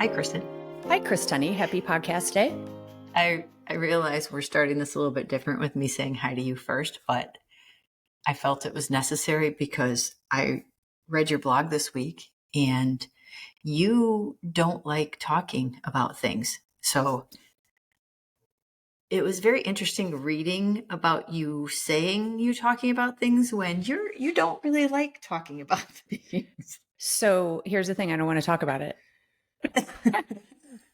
Hi, Kristen. Hi, Chris Tunney. Happy podcast day. I realize we're starting this a little bit different with me saying hi to you first, but I felt it was necessary because I read your blog this week and you don't like talking about things. So it was very interesting reading about you saying you talking about things when you don't really like talking about things. So here's the thing. I don't want to talk about it.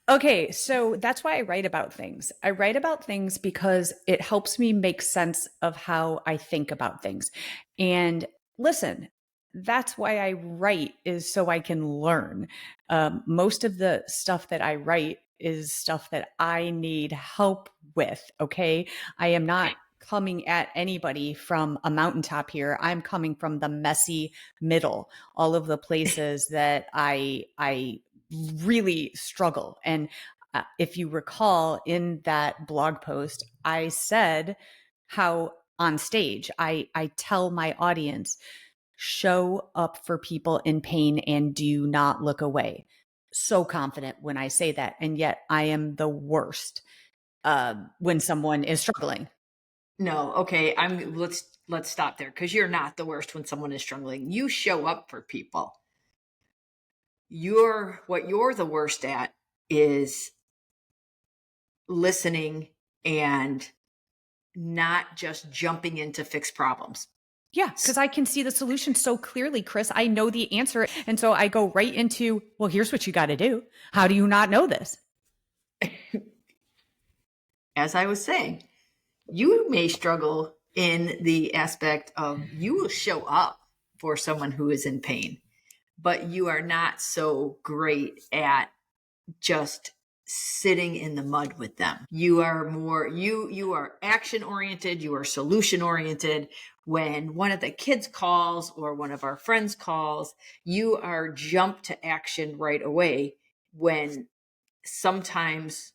Okay, so that's why I write about things. I write about things because it helps me make sense of how I think about things. And listen, that's why I write, is so I can learn. Most of the stuff that I write is stuff that I need help with. Okay. I am not coming at anybody from a mountaintop here. I'm coming from the messy middle, all of the places that I really struggle. And if you recall in that blog post, I said how on stage I tell my audience, show up for people in pain and do not look away. So confident when I say that. And yet I am the worst when someone is struggling. No, okay. Let's stop there because you're not the worst when someone is struggling. You show up for people. What you're the worst at is listening and not just jumping in to fix problems. Yeah, because I can see the solution so clearly, Chris. I know the answer. And so I go right into, well, here's what you got to do. How do you not know this? As I was saying, you may struggle in the aspect of you will show up for someone who is in pain, but you are not so great at just sitting in the mud with them. You are more you are action oriented, you are solution oriented. When one of the kids calls or one of our friends calls, you are jump to action right away, when sometimes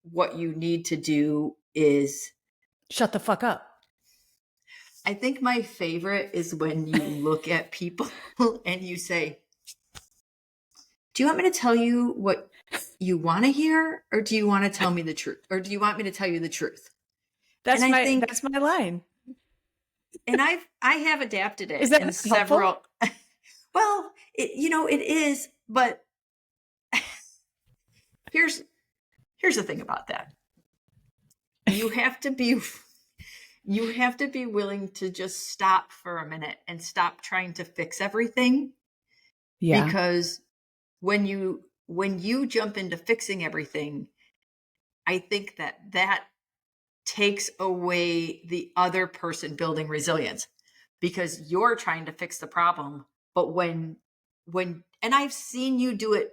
what you need to do is shut the fuck up. I think my favorite is when you look at people and you say, do you want me to tell you what you want to hear, or do you want to tell me the truth, or do you want me to tell you the truth? That's my line. And I have adapted it Is that in several. Well, it is, but here's the thing about that. You have to be willing to just stop for a minute and stop trying to fix everything. Yeah. Because when you jump into fixing everything, I think that takes away the other person building resilience, because you're trying to fix the problem. But when and I've seen you do it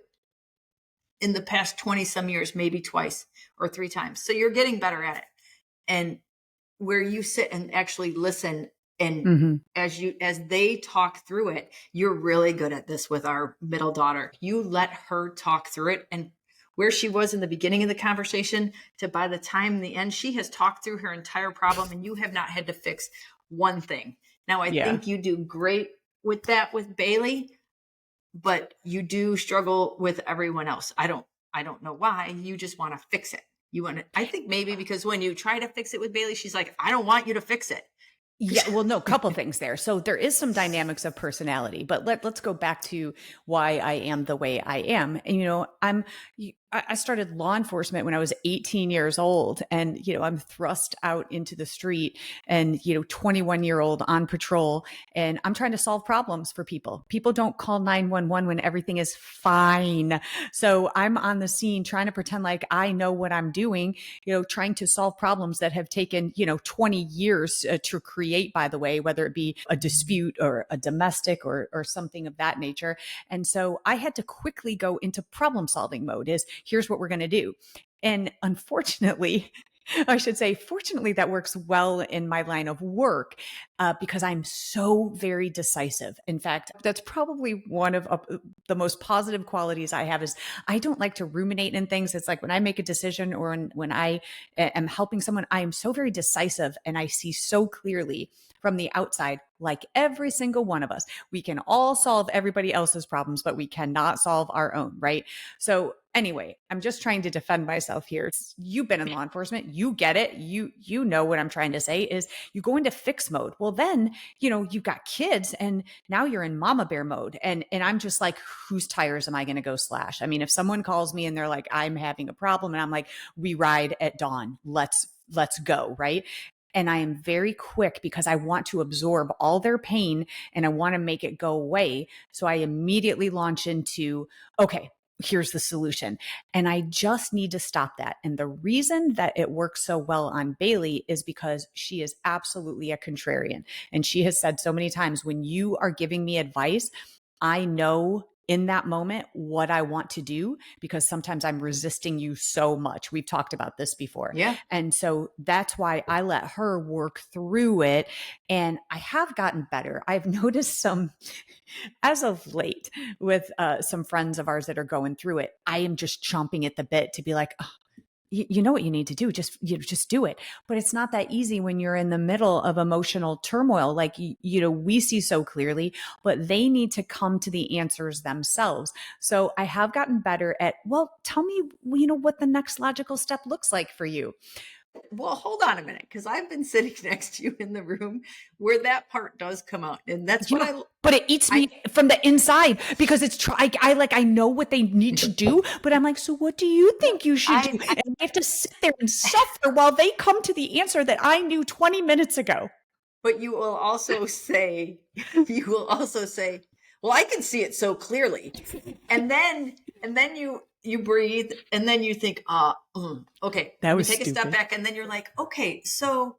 in the past 20 some years, maybe twice or three times. So you're getting better at it. And where you sit and actually listen, and as they talk through it, you're really good at this with our middle daughter. You let her talk through it, and where she was in the beginning of the conversation to by the time in the end, she has talked through her entire problem and you have not had to fix one thing. Now, I think you do great with that with Bailey, but you do struggle with everyone else. I don't know why. You just want to fix it. I think maybe because when you try to fix it with Bailey, she's like, I don't want you to fix it. Yeah, well, no, couple things there. So there is some dynamics of personality, but let's go back to why I am the way I am. And I started law enforcement when I was 18 years old, and I'm thrust out into the street, and 21-year-old on patrol, and I'm trying to solve problems for people. People don't call 911 when everything is fine. So I'm on the scene trying to pretend like I know what I'm doing, trying to solve problems that have taken 20 years to create, by the way, whether it be a dispute or a domestic or something of that nature. And so I had to quickly go into problem solving mode. Here's what we're going to do. And unfortunately, I should say, fortunately, that works well in my line of work because I'm so very decisive. In fact, that's probably one of the most positive qualities I have is I don't like to ruminate in things. It's like when I make a decision or when I am helping someone, I am so very decisive and I see so clearly from the outside, like every single one of us. We can all solve everybody else's problems, but we cannot solve our own, right? So anyway, I'm just trying to defend myself here. You've been in law enforcement, you get it. You know what I'm trying to say is you go into fix mode. Well, then, you've got kids and now you're in mama bear mode. And I'm just like, whose tires am I going to go slash? I mean, if someone calls me and they're like, I'm having a problem and I'm like, we ride at dawn. Let's go, right? And I am very quick because I want to absorb all their pain and I want to make it go away. So I immediately launch into, okay, here's the solution. And I just need to stop that. And the reason that it works so well on Bailey is because she is absolutely a contrarian. And she has said so many times, when you are giving me advice, I know in that moment what I want to do because sometimes I'm resisting you so much. We've talked about this before. Yeah. And so that's why I let her work through it. And I have gotten better. I've noticed some, as of late, with some friends of ours that are going through it, I am just chomping at the bit to be like, oh, you know what you need to do. Just do it. But it's not that easy when you're in the middle of emotional turmoil. Like, we see so clearly, but they need to come to the answers themselves. So I have gotten better at, well, tell me, what the next logical step looks like for you. Well, hold on a minute, because I've been sitting next to you in the room where that part does come out, and that's what But it eats me from the inside because it's I know what they need to do, but I'm like, so what do you think you should do? And I have to sit there and suffer while they come to the answer that I knew 20 minutes ago. But you will also say, well, I can see it so clearly. And then you breathe and then you think, okay, That was take a step back. And then you're like, okay, so,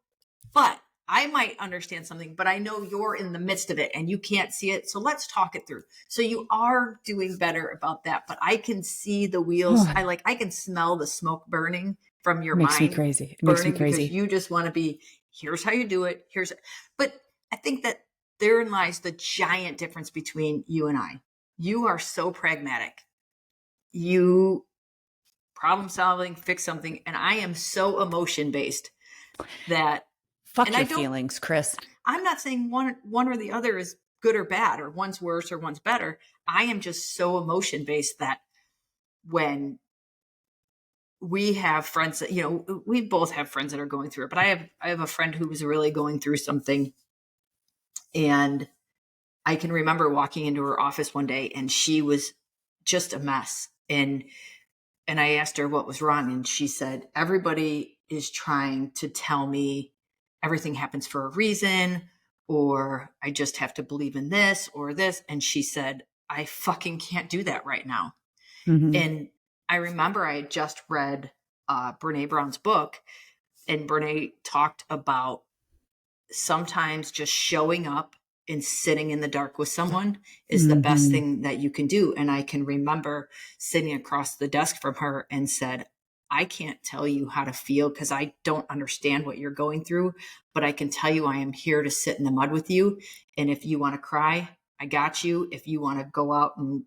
but I might understand something, but I know you're in the midst of it and you can't see it. So let's talk it through. So you are doing better about that, but I can see the wheels. I can smell the smoke burning from your mind. Makes me crazy. It makes me crazy. Because you just want to be, here's how you do it. But I think that therein lies the giant difference between you and I. You are so pragmatic. You problem solving, fix something. And I am so emotion based that fuck your feelings, Chris. I'm not saying one or the other is good or bad, or one's worse or one's better. I am just so emotion based that when we have friends that, we both have friends that are going through it, but I have a friend who was really going through something. And I can remember walking into her office one day and she was just a mess. And I asked her what was wrong. And she said, everybody is trying to tell me everything happens for a reason, or I just have to believe in this or this. And she said, I fucking can't do that right now. Mm-hmm. And I remember I had just read Brene Brown's book, and Brene talked about sometimes just showing up and sitting in the dark with someone is the best thing that you can do. And I can remember sitting across the desk from her and said, I can't tell you how to feel because I don't understand what you're going through, but I can tell you I am here to sit in the mud with you. And if you want to cry, I got you. If you want to go out and,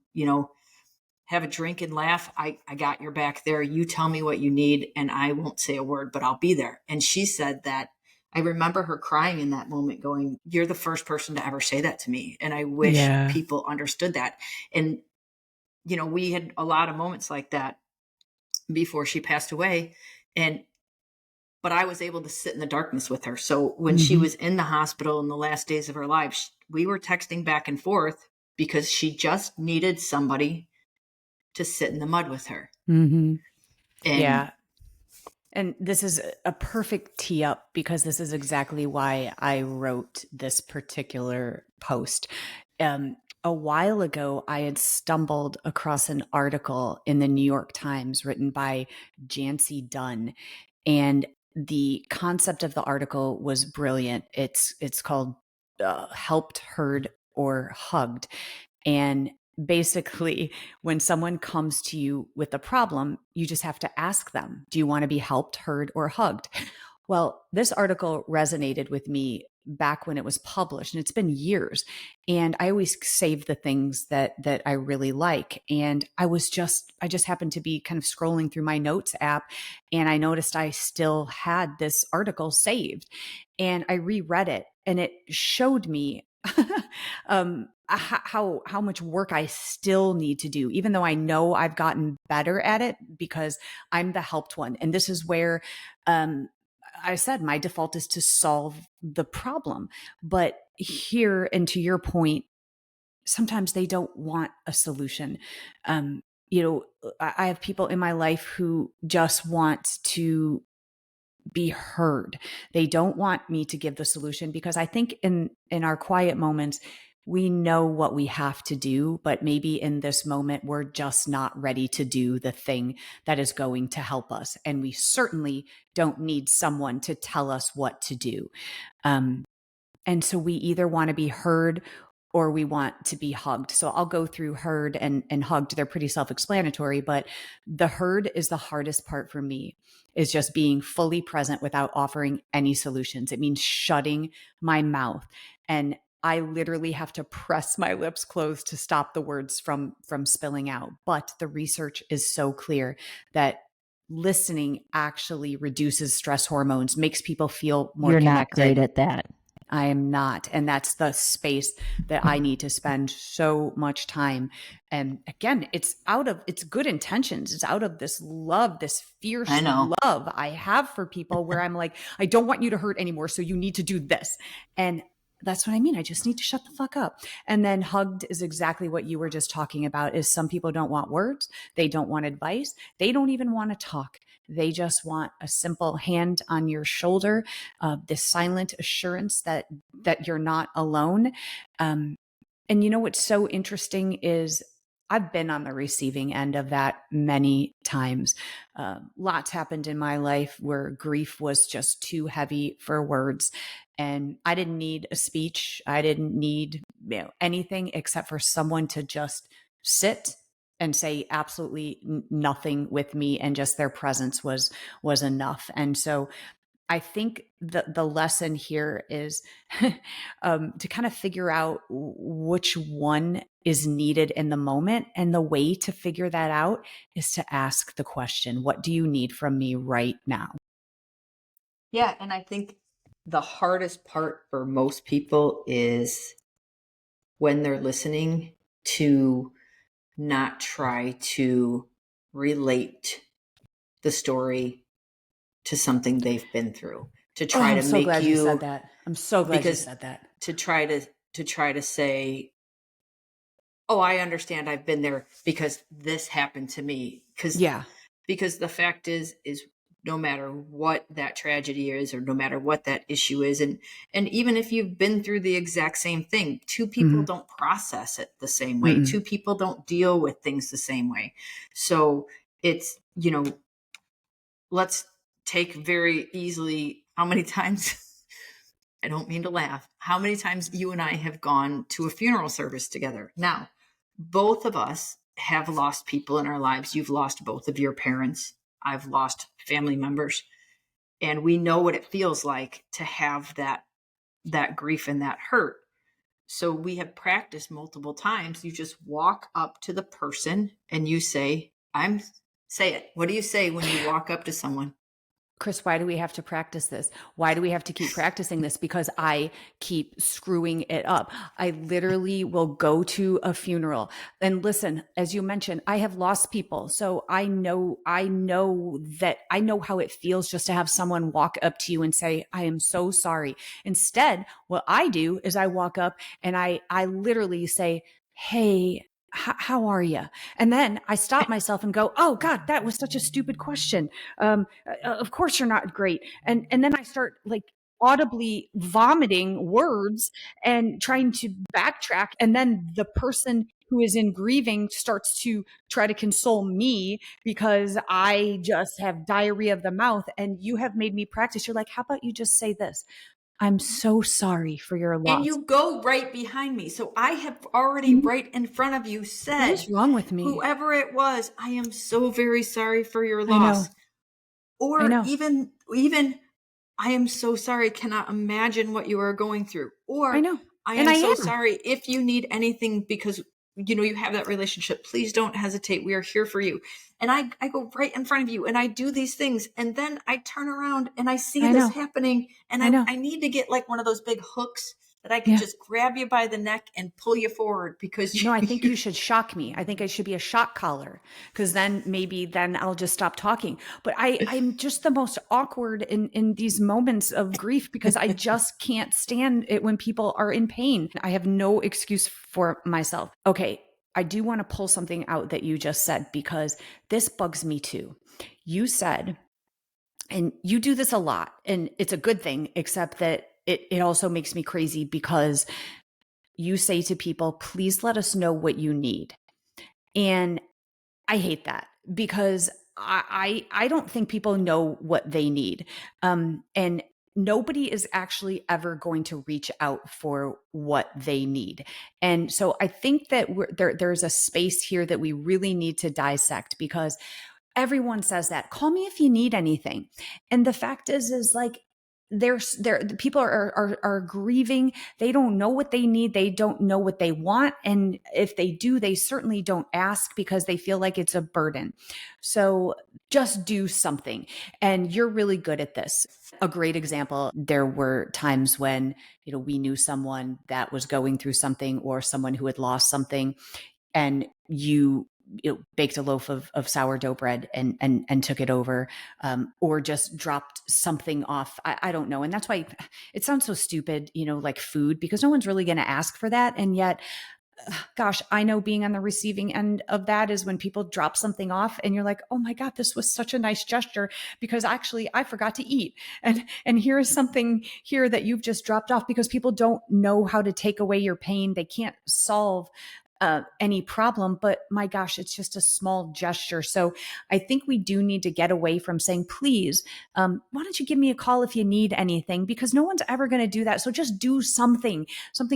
have a drink and laugh, I got your back there. You tell me what you need and I won't say a word, but I'll be there. And she said that. I remember her crying in that moment going, you're the first person to ever say that to me. And I wish people understood that. And, we had a lot of moments like that before she passed away. But I was able to sit in the darkness with her. So when she was in the hospital in the last days of her life, we were texting back and forth because she just needed somebody to sit in the mud with her. Mm-hmm. And this is a perfect tee up because this is exactly why I wrote this particular post. A while ago, I had stumbled across an article in the New York Times written by Jancy Dunn. And the concept of the article was brilliant. It's called Helped, Heard, or Hugged. And basically, when someone comes to you with a problem, you just have to ask them, do you want to be helped, heard, or hugged? Well, this article resonated with me back when it was published, and it's been years. And I always save the things that I really like. And I just happened to be kind of scrolling through my notes app, and I noticed I still had this article saved. And I reread it, and it showed me how much work I still need to do, even though I know I've gotten better at it because I'm the helped one. And this is where I said my default is to solve the problem. But here, and to your point, sometimes they don't want a solution. Um, I have people in my life who just want to be heard. They don't want me to give the solution, because I think in our quiet moments, we know what we have to do, but maybe in this moment, we're just not ready to do the thing that is going to help us. And we certainly don't need someone to tell us what to do. Um, and so we either want to be heard or we want to be hugged. So I'll go through heard and hugged. They're pretty self-explanatory, but the heard is the hardest part for me, is just being fully present without offering any solutions. It means shutting my mouth. And I literally have to press my lips closed to stop the words from spilling out. But the research is so clear that listening actually reduces stress hormones, makes people feel more You're not connected. great at that. I am not. And that's the space that I need to spend so much time. And again, it's good intentions. It's out of this love, this fierce I know. love I have for people, where I'm like, I don't want you to hurt anymore, so you need to do this. And that's what I mean. I just need to shut the fuck up. And then hugged is exactly what you were just talking about, is some people don't want words. They don't want advice. They don't even want to talk. They just want a simple hand on your shoulder, this silent assurance that you're not alone. And you know what's so interesting is I've been on the receiving end of that many times. Lots happened in my life where grief was just too heavy for words. And I didn't need a speech. I didn't need anything except for someone to just sit and say absolutely nothing with me. And just their presence was enough. And so I think the lesson here is to kind of figure out which one is needed in the moment. And the way to figure that out is to ask the question, what do you need from me right now? Yeah. And I think the hardest part for most people is when they're listening, to not try to relate the story to something they've been through, to try to I'm so make glad you said that. I'm so glad you because said that. to try to say, oh, I understand, I've been there because this happened to me. Yeah. Because the fact is no matter what that tragedy is, or no matter what that issue is, and even if you've been through the exact same thing, two people don't process it the same way. Two people don't deal with things the same way. So it's, let's take very easily how many times I don't mean to laugh, how many times you and I have gone to a funeral service together. Now, both of us have lost people in our lives. You've lost both of your parents. I've lost family members. And we know what it feels like to have that grief and that hurt. So we have practiced multiple times. You just walk up to the person and you say, say it. What do you say when you walk up to someone? Chris, why do we have to practice this? Why do we have to keep practicing this? Because I keep screwing it up. I literally will go to a funeral. And listen, as you mentioned, I have lost people. So I know how it feels just to have someone walk up to you and say, I am so sorry. Instead, what I do is I walk up and I literally say, hey, how are you? And then I stop myself and go, oh God, that was such a stupid question. Of course you're not great. And then I start like audibly vomiting words and trying to backtrack. And then the person who is in grieving starts to try to console me because I just have diarrhea of the mouth. And you have made me practice. You're like, how about you just say this? I'm so sorry for your And loss. you go right behind me. So I have already Mhm. right in front of you What is said, wrong with me? whoever it was, I am so very sorry for your I know. loss. I Or know. even I am so sorry, cannot imagine what you are going through. I Or know. I And am I so am. sorry if you need anything because you have that relationship. Please don't hesitate. We are here for you. And I go right in front of you and I do these things. And then I turn around and I see I this know. happening. And I know. I need to get like one of those big hooks that I can Yeah. just grab you by the neck and pull you forward because No, I think you you should shock me. I think I should be a shock collar because then I'll just stop talking. But I'm just the most awkward in these moments of grief because I just can't stand it when people are in pain. I have no excuse for myself. Okay, I do want to pull something out that you just said because this bugs me too. You said, and you do this a lot, and it's a good thing, except that it also makes me crazy because you say to people, please let us know what you need. And I hate that because I don't think people know what they need. And nobody is actually ever going to reach out for what they need. And so I think that there's a space here that we really need to dissect because everyone says that. Call me if you need anything. And the fact is like, the people are grieving. They don't know what they need. They don't know what they want. And if they do, they certainly don't ask because they feel like it's a burden. So just do something. And you're really good at this. A great example, there were times when, we knew someone that was going through something or someone who had lost something and you baked a loaf of sourdough bread and took it over, or just dropped something off. I don't know. And that's why it sounds so stupid, like food, because no one's really going to ask for that. And yet, gosh, I know being on the receiving end of that is when people drop something off and you're like, oh my God, this was such a nice gesture because actually I forgot to eat. And here is something here that you've just dropped off because people don't know how to take away your pain. They can't solve any problem, but my gosh, it's just a small gesture. So I think we do need to get away from saying, please, why don't you give me a call if you need anything? Because no one's ever going to do that. So just do something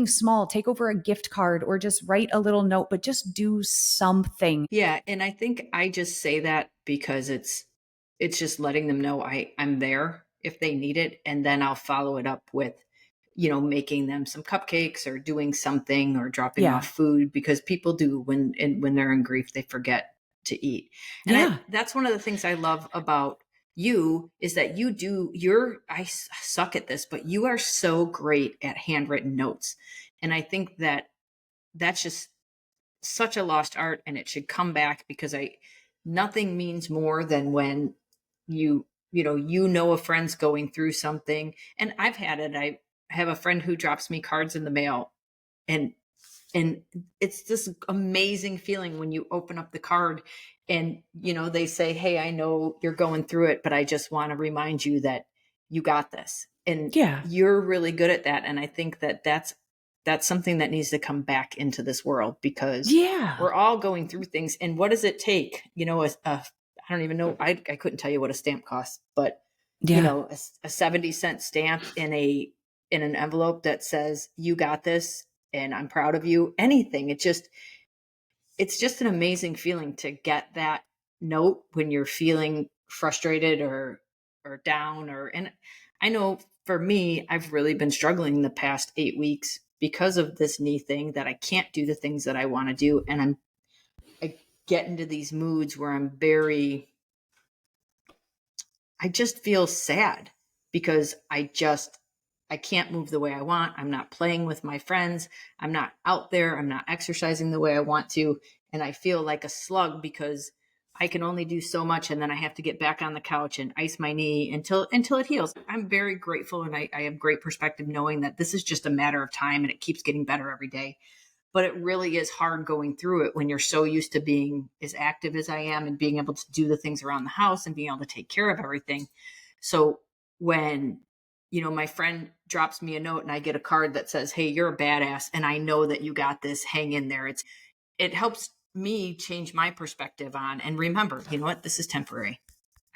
small, take over a gift card or just write a little note, but just do something. Yeah, and I think I just say that because it's just letting them know I'm there if they need it, and then I'll follow it up with, making them some cupcakes or doing something or dropping Yeah. off food because people do when they're in grief they forget to eat. And Yeah. that's one of the things I love about you is that suck at this, but you are so great at handwritten notes. And I think that that's just such a lost art and it should come back because I nothing means more than when you know a friend's going through something. And I've had it. I have a friend who drops me cards in the mail, and and it's this amazing feeling when you open up the card and they say, hey, I know you're going through it, but I just want to remind you that you got this. And Yeah. you're really good at that. And I think that that's something that needs to come back into this world because Yeah. we're all going through things. And what does it take? I don't even know. I couldn't tell you what a stamp costs, but Yeah. a 70-cent stamp in an envelope that says you got this and I'm proud of you. Anything. It's just an amazing feeling to get that note when you're feeling frustrated or down and I know for me, I've really been struggling the past 8 weeks because of this knee thing that I can't do the things that I want to do. And I get into these moods where I just feel sad because I can't move the way I want. I'm not playing with my friends. I'm not out there. I'm not exercising the way I want to. And I feel like a slug because I can only do so much and then I have to get back on the couch and ice my knee until it heals. I'm very grateful and I have great perspective knowing that this is just a matter of time and it keeps getting better every day. But it really is hard going through it when you're so used to being as active as I am and being able to do the things around the house and being able to take care of everything. So when my friend drops me a note and I get a card that says, hey, you're a badass and I know that you got this, hang in there. It helps me change my perspective on and remember, you know what, this is temporary.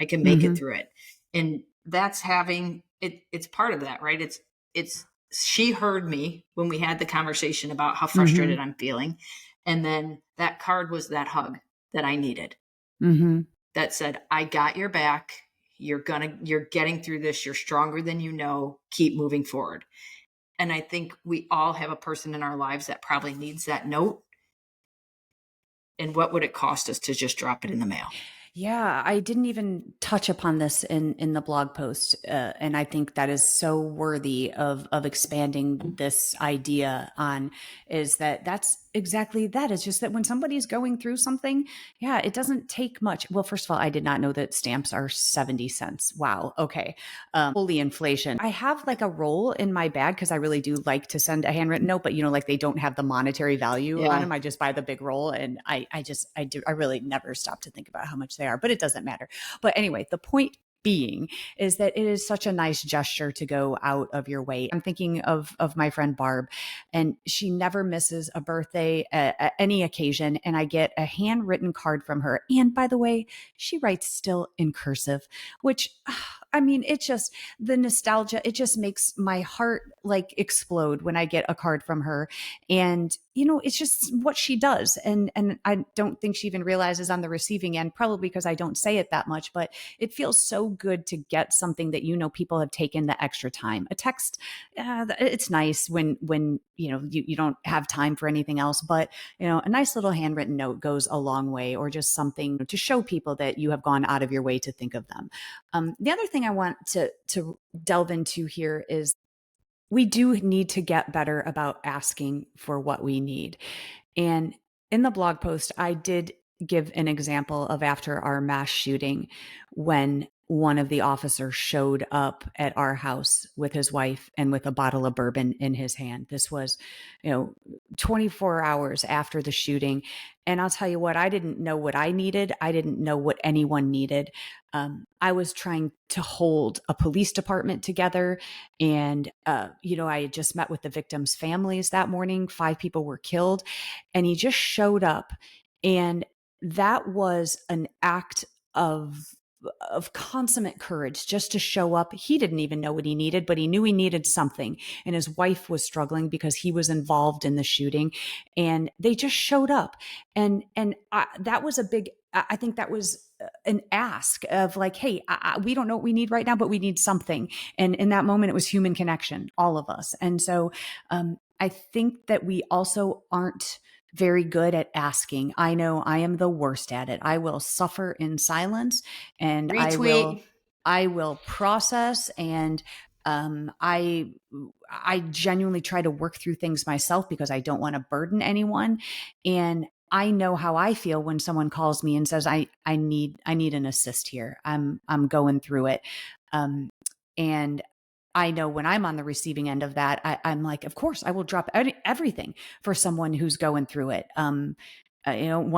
I can make it Hmm. through it. And that's having it's part of that, right? she heard me when we had the conversation about how frustrated Mhm. I'm feeling. And then that card was that hug that I needed, Mhm. that said, I got your back. You're getting through this. You're stronger than you know. Keep moving forward. And I think we all have a person in our lives that probably needs that note. And what would it cost us to just drop it in the mail? Yeah, I didn't even touch upon this in the blog post, and I think that is so worthy of expanding this idea on. Is that that's exactly that? It's just that when somebody's going through something, yeah, it doesn't take much. Well, first of all, I did not know that stamps are 70 cents. Wow. Okay, holy inflation. I have like a roll in my bag because I really do like to send a handwritten note, but like they don't have the monetary value on Yeah. them. I just buy the big roll, and I really never stop to think about how much they are, but it doesn't matter. But anyway, the point being is that it is such a nice gesture to go out of your way. I'm thinking of my friend Barb, and she never misses a birthday at any occasion, and I get a handwritten card from her. And by the way, she writes still in cursive, which I mean, it just the nostalgia, it just makes my heart like explode when I get a card from her. And it's just what she does. And I don't think she even realizes on the receiving end, probably because I don't say it that much, but it feels so good to get something that people have taken the extra time. A text, it's nice when you don't have time for anything else, but a nice little handwritten note goes a long way, or just something to show people that you have gone out of your way to think of them. The other thing I want to delve into here is we do need to get better about asking for what we need. And in the blog post, I did give an example of after our mass shooting when one of the officers showed up at our house with his wife and with a bottle of bourbon in his hand. This was, you know, 24 hours after the shooting. And I'll tell you what, I didn't know what I needed. I didn't know what anyone needed. I was trying to hold a police department together. And, I had just met with the victims' families that morning. 5 people were killed. And he just showed up. And that was an act of consummate courage just to show up. He didn't even know what he needed, but he knew he needed something. And his wife was struggling because he was involved in the shooting. And they just showed up. And that was a big, I think that was an ask of like, hey, we don't know what we need right now, but we need something. And in that moment, it was human connection, all of us. And so I think that we also aren't very good at asking. I know I am the worst at it. I will suffer in silence, and Retweet. I will process, and I genuinely try to work through things myself because I don't want to burden anyone. And I know how I feel when someone calls me and says, I need an assist here. I'm going through it. And I know when I'm on the receiving end of that, I'm like, of course, I will drop everything for someone who's going through it. One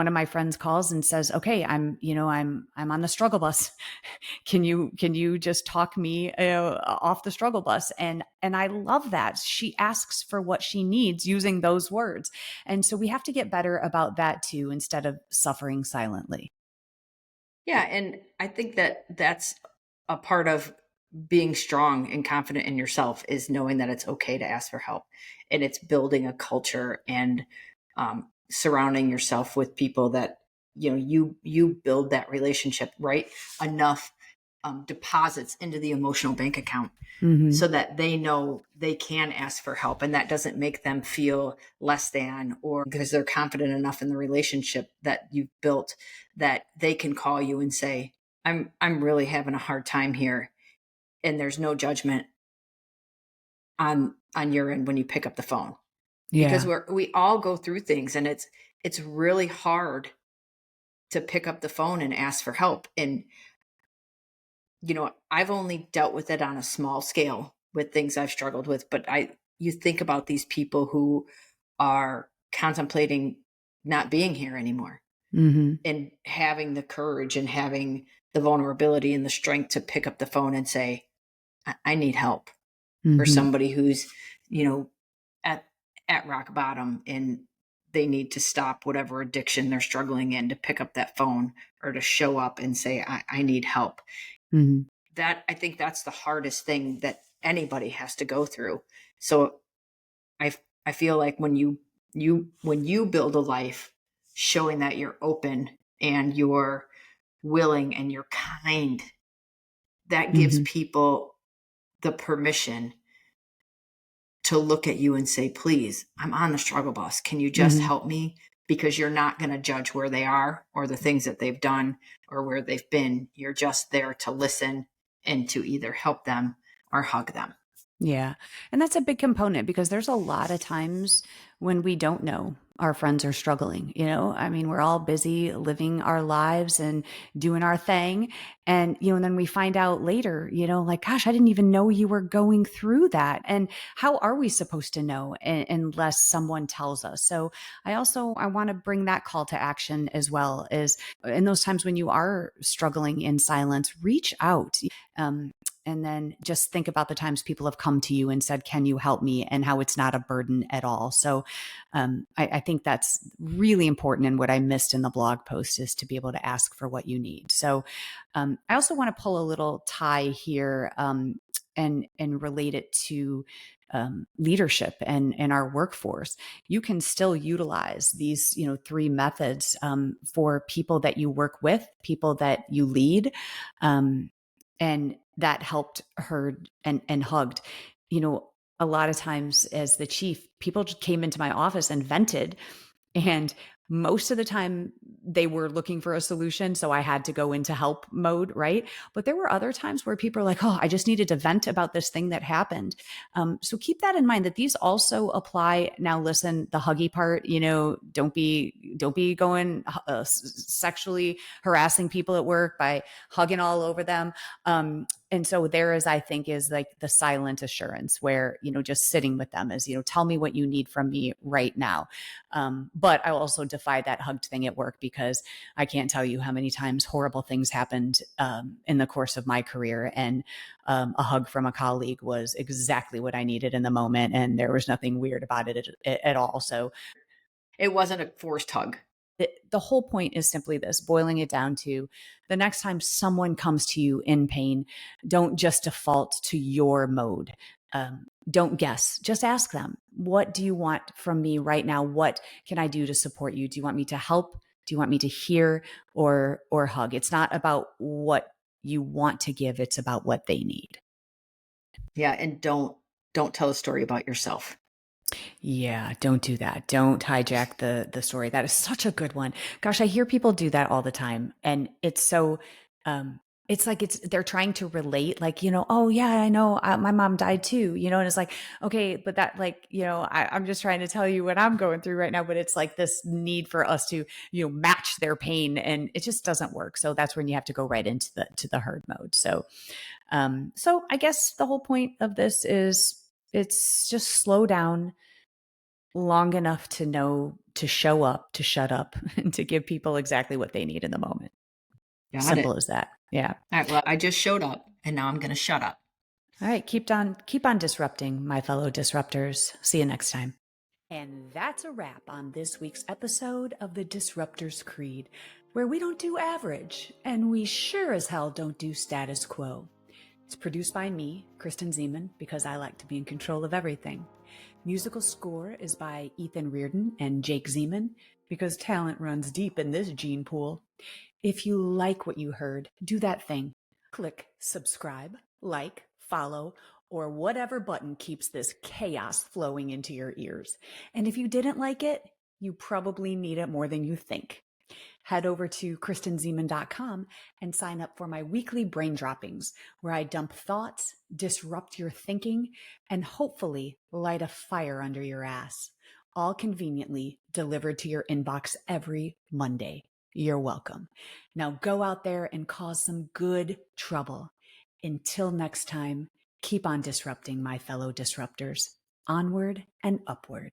of my friends calls and says, "Okay, I'm on the struggle bus. Can you just talk me off the struggle bus?" And I love that she asks for what she needs using those words. And so we have to get better about that too, instead of suffering silently. Yeah, and I think that that's a part of being strong and confident in yourself, is knowing that it's okay to ask for help, and it's building a culture and surrounding yourself with people that you build that relationship, right? Enough deposits into the emotional bank account Hmm. so that they know they can ask for help, and that doesn't make them feel less than, or because they're confident enough in the relationship that you've built that they can call you and say, I'm really having a hard time here, and there's no judgment on your end when you pick up the phone, because Yeah. we all go through things, and it's really hard to pick up the phone and ask for help. And I've only dealt with it on a small scale with things I've struggled with, but you think about these people who are contemplating not being here anymore, Hmm. and having the courage and having the vulnerability and the strength to pick up the phone and say, I need help. For Hmm. somebody who's, you know, at at rock bottom, and they need to stop whatever addiction they're struggling in, to pick up that phone or to show up and say, I need help. Hmm. that I think that's the hardest thing that anybody has to go through. So I I feel like when you build a life showing that you're open and you're willing and you're kind, that gives Mhm. people the permission to look at you and say, please, I'm on the struggle bus. Can you just Mhm. help me? Because you're not going to judge where they are or the things that they've done or where they've been. You're just there to listen and to either help them or hug them. Yeah. And that's a big component because there's a lot of times when we don't know our friends are struggling, you know? I mean, we're all busy living our lives and doing our thing. And, and then we find out later, like, gosh, I didn't even know you were going through that. And how are we supposed to know unless someone tells us? So I want to bring that call to action as well, is in those times when you are struggling in silence, reach out. Um, and then just think about the times people have come to you and said, can you help me? And how it's not a burden at all. So I think that's really important. And what I missed in the blog post is to be able to ask for what you need. So I also want to pull a little tie here and relate it to leadership and our workforce. You can still utilize these, three methods for people that you work with, people that you lead. And that helped, heard, and hugged. A lot of times as the chief, people just came into my office and vented, and most of the time they were looking for a solution. So I had to go into help mode, right? But there were other times where people are like, oh, I just needed to vent about this thing that happened. So keep that in mind, that these also apply. Now, listen, the huggy part, don't be going sexually harassing people at work by hugging all over them. And so there is, I think, is like the silent assurance where, just sitting with them is, tell me what you need from me right now. But I also defy that hugged thing at work, because I can't tell you how many times horrible things happened in the course of my career. And a hug from a colleague was exactly what I needed in the moment. And there was nothing weird about it at all. So It wasn't a forced hug. the whole point is simply this, boiling it down to the next time someone comes to you in pain, don't just default to your mode. Don't guess, just ask them, what do you want from me right now? What can I do to support you? Do you want me to help? Do you want me to hear or hug? It's not about what you want to give. It's about what they need. Yeah, and don't tell a story about yourself. Yeah, don't do that. Don't hijack the story. That is such a good one. Gosh, I hear people do that all the time. And it's so it's like they're trying to relate, like, oh yeah, I know, my mom died too, and it's like, okay, but that, like, I'm just trying to tell you what I'm going through right now, but it's like this need for us to, match their pain, and it just doesn't work. So that's when you have to go right into the herd mode. So I guess the whole point of this is it's just slow down long enough to know to show up, to shut up, and to give people exactly what they need in the moment. Got Simple it. as that. Yeah. All right. Well, I just showed up and now I'm going to shut up. All right. Keep on disrupting, my fellow disruptors. See you next time. And that's a wrap on this week's episode of the Disruptors Creed, where we don't do average, and we sure as hell don't do status quo. It's produced by me, Kristen Zeman, because I like to be in control of everything. Musical score is by Ethan Reardon and Jake Zeman, because talent runs deep in this gene pool. If you like what you heard, do that thing. Click subscribe, like, follow, or whatever button keeps this chaos flowing into your ears. And if you didn't like it, you probably need it more than you think. Head over to KristenZeman.com and sign up for my weekly brain droppings, where I dump thoughts, disrupt your thinking, and hopefully light a fire under your ass. All conveniently delivered to your inbox every Monday. You're welcome. Now go out there and cause some good trouble. Until next time, keep on disrupting, my fellow disruptors. Onward and upward.